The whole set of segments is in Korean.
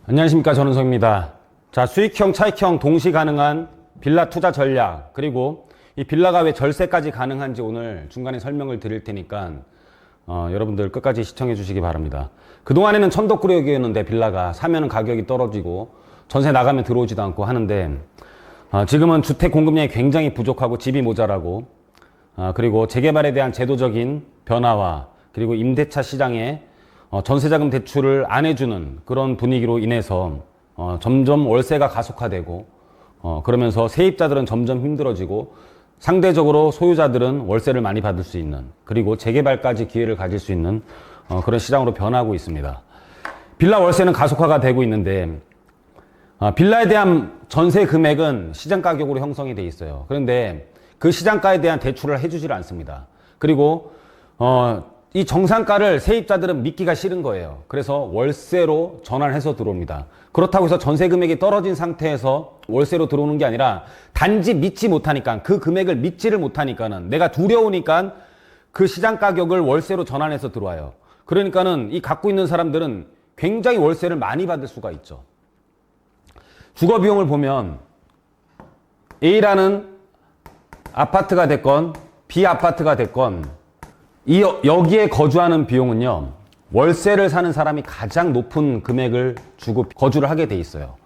안녕하십니까, 전은성입니다. 자, 수익형, 차익형 동시 가능한 빌라 투자 전략, 그리고 이 빌라가 왜 절세까지 가능한지 오늘 중간에 설명을 드릴 테니까 여러분들 끝까지 시청해 주시기 바랍니다. 그동안에는 천덕꾸러기였는데 빌라가 사면은 가격이 떨어지고 전세 나가면 들어오지도 않고 하는데 지금은 주택 공급량이 굉장히 부족하고 집이 모자라고 그리고 재개발에 대한 제도적인 변화와 그리고 임대차 시장에 전세자금 대출을 안 해주는 그런 분위기로 인해서 점점 월세가 가속화되고 그러면서 세입자들은 점점 힘들어지고 상대적으로 소유자들은 월세를 많이 받을 수 있는 그리고 재개발까지 기회를 가질 수 있는 그런 시장으로 변하고 있습니다. 빌라 월세는 가속화가 되고 있는데 빌라에 대한 전세 금액은 시장 가격으로 형성이 돼 있어요. 그런데 그 시장가에 대한 대출을 해주질 않습니다. 그리고 이 정상가를 세입자들은 믿기가 싫은 거예요. 그래서 월세로 전환해서 들어옵니다. 그렇다고 해서 전세 금액이 떨어진 상태에서 월세로 들어오는 게 아니라 단지 믿지 못하니까 그 금액을 믿지를 못하니까는 내가 두려우니까 그 시장 가격을 월세로 전환해서 들어와요. 그러니까는 이 갖고 있는 사람들은 굉장히 월세를 많이 받을 수가 있죠. 주거 비용을 보면 A라는 아파트가 됐건 B 아파트가 됐건 여기에 거주하는 비용은요, 월세를 사는 사람이 가장 높은 금액을 주고 거주를 하게 돼 있어요.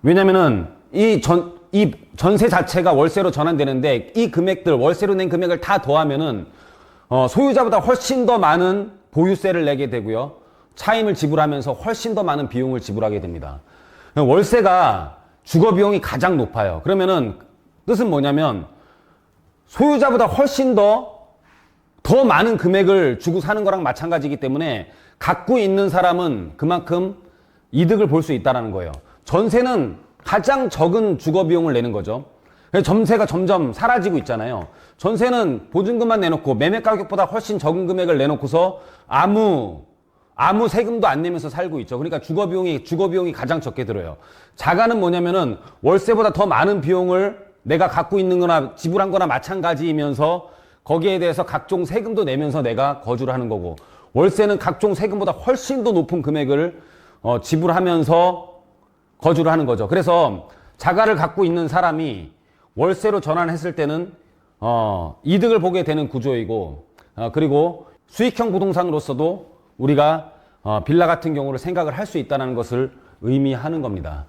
왜냐면은 이 전세 자체가 월세로 전환되는데 이 금액들, 월세로 낸 금액을 다 더하면은 소유자보다 훨씬 더 많은 보유세를 내게 되고요, 차임을 지불하면서 훨씬 더 많은 비용을 지불하게 됩니다. 월세가 주거 비용이 가장 높아요. 그러면은 뜻은 뭐냐면 소유자보다 훨씬 더 많은 금액을 주고 사는 거랑 마찬가지이기 때문에 갖고 있는 사람은 그만큼 이득을 볼 수 있다는 거예요. 전세는 가장 적은 주거 비용을 내는 거죠. 전세가 점점 사라지고 있잖아요. 전세는 보증금만 내놓고 매매 가격보다 훨씬 적은 금액을 내놓고서 아무 세금도 안 내면서 살고 있죠. 그러니까 주거 비용이 가장 적게 들어요. 자가는 뭐냐면은 월세보다 더 많은 비용을 내가 갖고 있는 거나 지불한 거나 마찬가지이면서 거기에 대해서 각종 세금도 내면서 내가 거주를 하는 거고, 월세는 각종 세금보다 훨씬 더 높은 금액을 지불하면서 거주를 하는 거죠. 그래서 자가를 갖고 있는 사람이 월세로 전환했을 때는 이득을 보게 되는 구조이고, 그리고 수익형 부동산으로서도 우리가 빌라 같은 경우를 생각을 할 수 있다는 것을 의미하는 겁니다.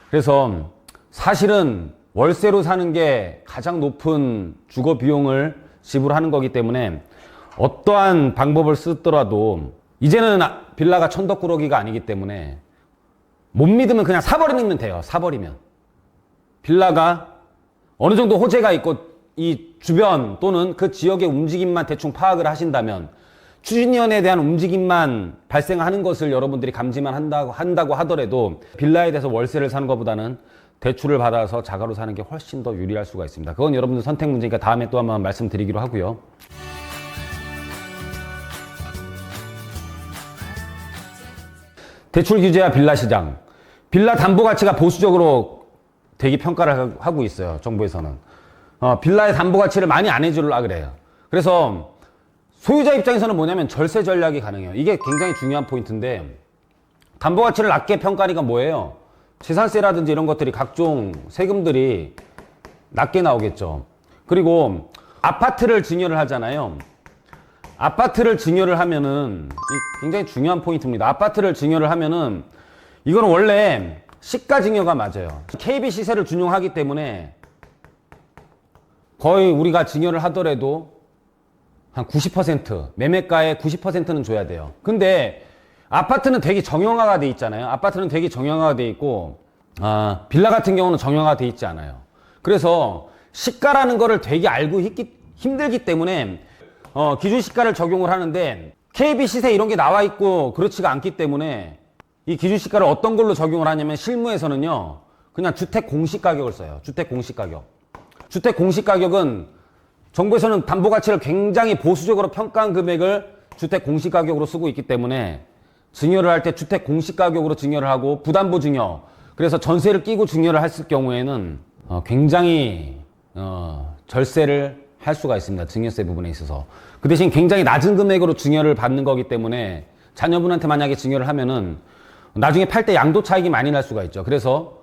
그래서 사실은 월세로 사는 게 가장 높은 주거 비용을 지불하는 거기 때문에 어떠한 방법을 쓰더라도 이제는 빌라가 천덕꾸러기가 아니기 때문에 못 믿으면 그냥 사버리면 돼요. 사버리면. 빌라가 어느 정도 호재가 있고 이 주변 또는 그 지역의 움직임만 대충 파악을 하신다면, 추진위원회에 대한 움직임만 발생하는 것을 여러분들이 감지만 한다고 하더라도 빌라에 대해서 월세를 사는 것보다는 대출을 받아서 자가로 사는 게 훨씬 더 유리할 수가 있습니다. 그건 여러분들 선택 문제니까 다음에 또 한번 말씀드리기로 하고요. 대출 규제와 빌라 시장. 빌라 담보 가치가 보수적으로 되게 평가를 하고 있어요. 정부에서는. 빌라의 담보 가치를 많이 안 해주려고 그래요. 그래서 소유자 입장에서는 뭐냐면 절세 전략이 가능해요. 이게 굉장히 중요한 포인트인데, 담보 가치를 낮게 평가하니까 뭐예요? 재산세라든지 이런 것들이 각종 세금들이 낮게 나오겠죠. 그리고 아파트를 증여를 하잖아요. 아파트를 증여를 하면은 굉장히 중요한 포인트입니다. 아파트를 증여를 하면은 이거는 원래 시가 증여가 맞아요. KB 시세를 준용하기 때문에 거의 우리가 증여를 하더라도 한 90%, 매매가의 90%는 줘야 돼요. 근데 아파트는 되게 정형화가 돼 있잖아요. 아파트는 되게 정형화가 돼 있고, 빌라 같은 경우는 정형화가 돼 있지 않아요. 그래서 시가라는 거를 되게 알고 힘들기 때문에 기준 시가를 적용을 하는데, KB 시세 이런 게 나와 있고 그렇지가 않기 때문에 이 기준 시가를 어떤 걸로 적용을 하냐면, 실무에서는요 그냥 주택 공시 가격을 써요. 주택 공시 가격. 주택 공시 가격은 정부에서는 담보 가치를 굉장히 보수적으로 평가한 금액을 주택 공시 가격으로 쓰고 있기 때문에 증여를 할 때 주택 공시 가격으로 증여를 하고, 부담보 증여, 그래서 전세를 끼고 증여를 했을 경우에는 굉장히 절세를 할 수가 있습니다. 증여세 부분에 있어서. 그 대신 굉장히 낮은 금액으로 증여를 받는 거기 때문에 자녀분한테 만약에 증여를 하면은 나중에 팔 때 양도 차익이 많이 날 수가 있죠. 그래서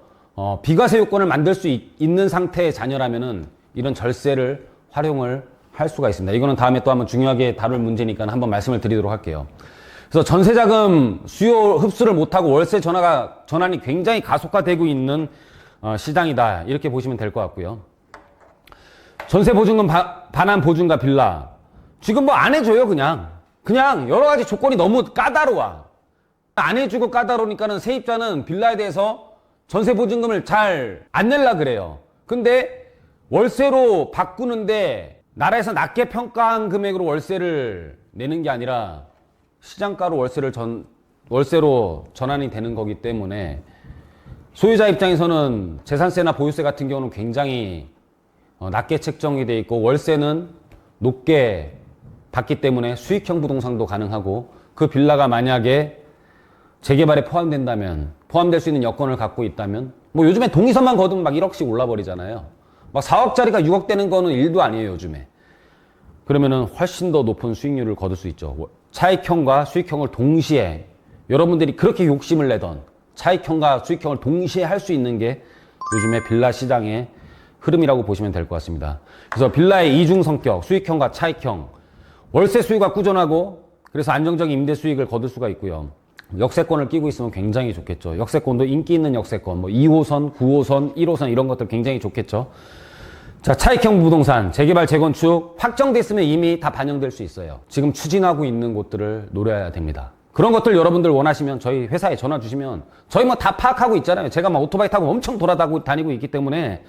비과세 요건을 만들 수 있는 상태의 자녀라면은 이런 절세를 활용을 할 수가 있습니다. 이거는 다음에 또 한번 중요하게 다룰 문제니까 한번 말씀을 드리도록 할게요. 그래서 전세자금 수요 흡수를 못하고 월세 전환이 굉장히 가속화되고 있는 시장이다. 이렇게 보시면 될 것 같고요. 전세 보증금 반환 보증과 빌라. 지금 뭐 안 해줘요, 그냥. 그냥 여러 가지 조건이 너무 까다로워. 안 해주고 까다로우니까는 세입자는 빌라에 대해서 전세 보증금을 잘 안 낼라 그래요. 근데 월세로 바꾸는데 나라에서 낮게 평가한 금액으로 월세를 내는 게 아니라 시장가로 월세로 전환이 되는 거기 때문에 소유자 입장에서는 재산세나 보유세 같은 경우는 굉장히 낮게 책정이 돼 있고 월세는 높게 받기 때문에 수익형 부동산도 가능하고 그 빌라가 만약에 재개발에 포함될 수 있는 여건을 갖고 있다면 뭐 요즘에 동의서만 거두면 막 1억씩 올라버리잖아요. 막 4억짜리가 6억 되는 거는 일도 아니에요, 요즘에. 그러면은 훨씬 더 높은 수익률을 거둘 수 있죠. 차익형과 수익형을 동시에 여러분들이 그렇게 욕심을 내던 차익형과 수익형을 동시에 할 수 있는 게 요즘에 빌라 시장의 흐름이라고 보시면 될 것 같습니다. 그래서 빌라의 이중 성격, 수익형과 차익형, 월세 수요가 꾸준하고 그래서 안정적인 임대 수익을 거둘 수가 있고요. 역세권을 끼고 있으면 굉장히 좋겠죠. 역세권도 인기 있는 역세권, 뭐 2호선, 9호선, 1호선 이런 것들 굉장히 좋겠죠. 자, 차익형 부동산, 재개발, 재건축 확정됐으면 이미 다 반영될 수 있어요. 지금 추진하고 있는 곳들을 노려야 됩니다. 그런 것들 여러분들 원하시면 저희 회사에 전화 주시면 저희 뭐 다 파악하고 있잖아요. 제가 막 오토바이 타고 엄청 돌아다니고 있기 때문에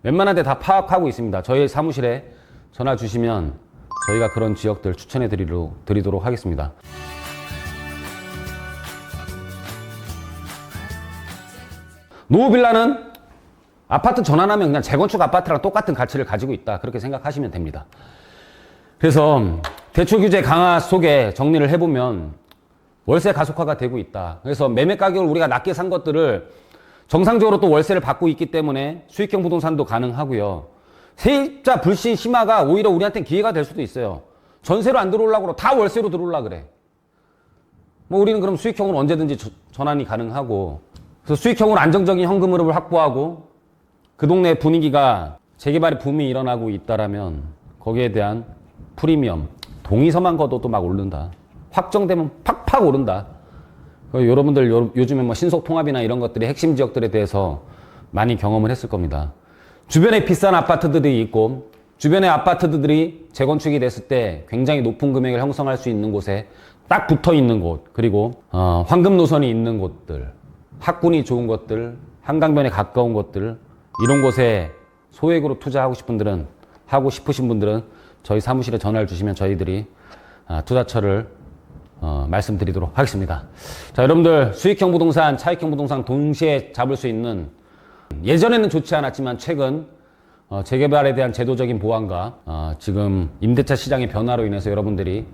웬만한 데 다 파악하고 있습니다. 저희 사무실에 전화 주시면 저희가 그런 지역들 추천해 드리도록 하겠습니다. 노후빌라는 아파트 전환하면 그냥 재건축 아파트랑 똑같은 가치를 가지고 있다. 그렇게 생각하시면 됩니다. 그래서 대출 규제 강화 속에 정리를 해보면 월세 가속화가 되고 있다. 그래서 매매 가격을 우리가 낮게 산 것들을 정상적으로 또 월세를 받고 있기 때문에 수익형 부동산도 가능하고요. 세입자 불신 심화가 오히려 우리한테는 기회가 될 수도 있어요. 전세로 안 들어오려고 그러고 다 월세로 들어오려고 그래. 뭐 우리는 그럼 수익형으로 언제든지 전환이 가능하고 그래서 수익형으로 안정적인 현금 흐름을 확보하고 그 동네 분위기가 재개발의 붐이 일어나고 있다라면 거기에 대한 프리미엄, 동의서만 걷어도 막 오른다. 확정되면 팍팍 오른다. 여러분들 요즘에 뭐 신속통합이나 이런 것들이 핵심 지역들에 대해서 많이 경험을 했을 겁니다. 주변에 비싼 아파트들이 있고 주변의 아파트들이 재건축이 됐을 때 굉장히 높은 금액을 형성할 수 있는 곳에 딱 붙어 있는 곳, 그리고 황금 노선이 있는 곳들, 학군이 좋은 것들, 한강변에 가까운 곳들, 이런 곳에 소액으로 투자하고 싶으신 분들은 저희 사무실에 전화를 주시면 저희들이 투자처를 말씀드리도록 하겠습니다. 자, 여러분들 수익형 부동산, 차익형 부동산 동시에 잡을 수 있는 예전에는 좋지 않았지만 최근 재개발에 대한 제도적인 보완과 지금 임대차 시장의 변화로 인해서 여러분들이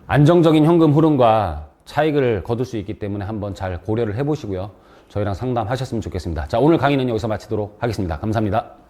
안정적인 현금 흐름과 차익을 거둘 수 있기 때문에 한번 잘 고려를 해보시고요. 저희랑 상담하셨으면 좋겠습니다. 자, 오늘 강의는 여기서 마치도록 하겠습니다. 감사합니다.